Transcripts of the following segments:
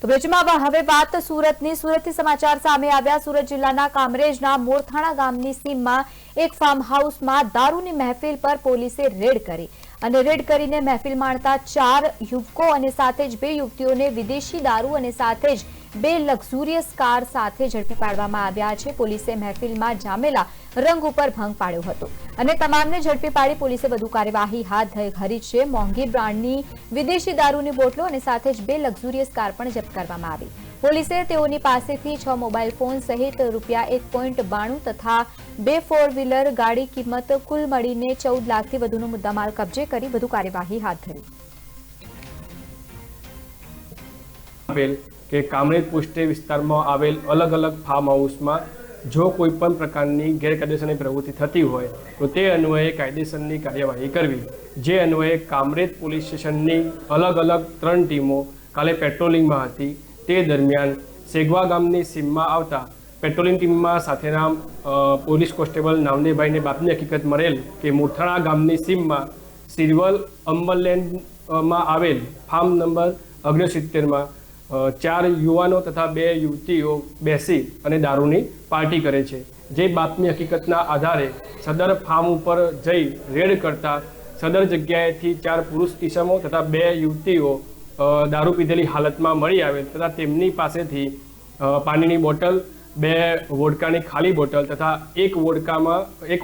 તો બ્રિજમાં હવે વાત સુરતથી સમાચાર સામે આવ્યા। સુરત જિલ્લાના કામરેજના મોરથાણા ગામની સીમમાં એક ફાર્મ હાઉસમાં દારૂની મહેફિલ પર પોલીસે રેડ કરી અને રેડ કરીને મહેફિલ માણતા 4 યુવકો અને સાથે જ 2 યુવતીઓને વિદેશી દારૂ અને સાથે જ 2 લક્ઝુરિયસ કાર સાથે ઝડપી પાડવામાં આવ્યા છે। પોલીસે મહેફિલમાં જામેલા રંગ ઉપર ભંગ પાડ્યો હતો અને તમામને ઝડપી પાડી પોલીસે વધુ કાર્યવાહી હાથ ધરી છે। મોંઘી બ્રાન્ડની વિદેશી દારૂની બોટલો અને સાથે જ 2 લક્ઝુરિયસ કાર પણ જપ્ત કરવામાં આવી। પોલીસે તેઓની પાસેથી 6 મોબાઈલ ફોન સહિત ₹1.92 તથા 2 4 વ્હીલર ગાડી કિંમત કુલ મળીને 14 લાખથી વધુનો મુદ્દામાલ કબજે કરી વધુ કાર્યવાહી હાથ ધરી। કે કામરેજ પોસ્ટે વિસ્તારમાં આવેલ અલગ અલગ ફાર્મ હાઉસમાં જો કોઈ પણ પ્રકારની ગેરકાયદેસરની પ્રવૃત્તિ થતી હોય તો તે અન્વયે કાયદેસરની કાર્યવાહી કરવી। જે અન્વયે કામરેજ પોલીસ સ્ટેશનની અલગ અલગ 3 ટીમો કાલે પેટ્રોલિંગમાં હતી। તે દરમિયાન સેગવા ગામની સીમમાં આવતા પેટ્રોલિંગ ટીમમાં સાથેના પોલીસ કોન્સ્ટેબલ નામદેવભાઈને બાતમી હકીકત મળેલ કે મોરથાણા ગામની સીમમાં સિલ્વર અંબરલેન્ડમાં આવેલ ફાર્મ નંબર 69માં 4 યુવાનો તથા 2 યુવતીઓ બેસી અને દારૂની પાર્ટી કરે છે। જે બાતમી હકીકતના આધારે સદર ફાર્મ ઉપર જઈ રેડ કરતા સદર જગ્યાએથી 4 પુરુષ ઈસમો તથા 2 યુવતીઓ દારૂ પીધેલી હાલતમાં મળી આવેલ તથા તેમની પાસેથી પાણીની બોટલ, 2 વોડકાની ખાલી બોટલ તથા એક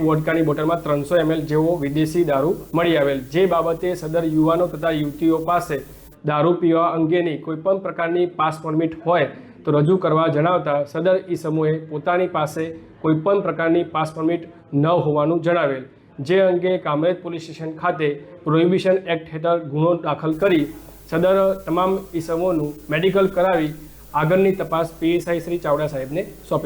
વોડકાની બોટલમાં 300 ml જેવો વિદેશી દારૂ મળી આવેલ। જે બાબતે સદર યુવાનો તથા યુવતીઓ પાસે દારૂ પીવા અંગેની કોઈપણ પ્રકારની પાસ પરમિટ હોય તો રજૂ કરવા જણાવતા સદર ઈસમોએ પોતાની પાસે કોઈપણ પ્રકારની પાસ પરમિટ ન હોવાનું જણાવેલ। જે અંગે કામરેજ પોલીસ સ્ટેશન ખાતે પ્રોહિબિશન એક્ટ હેઠળ ગુનો દાખલ કરી સદર તમામ ઈસમોનું મેડિકલ કરાવી આગળની તપાસ PSI શ્રી ચાવડા સાહેબને સોંપેલ।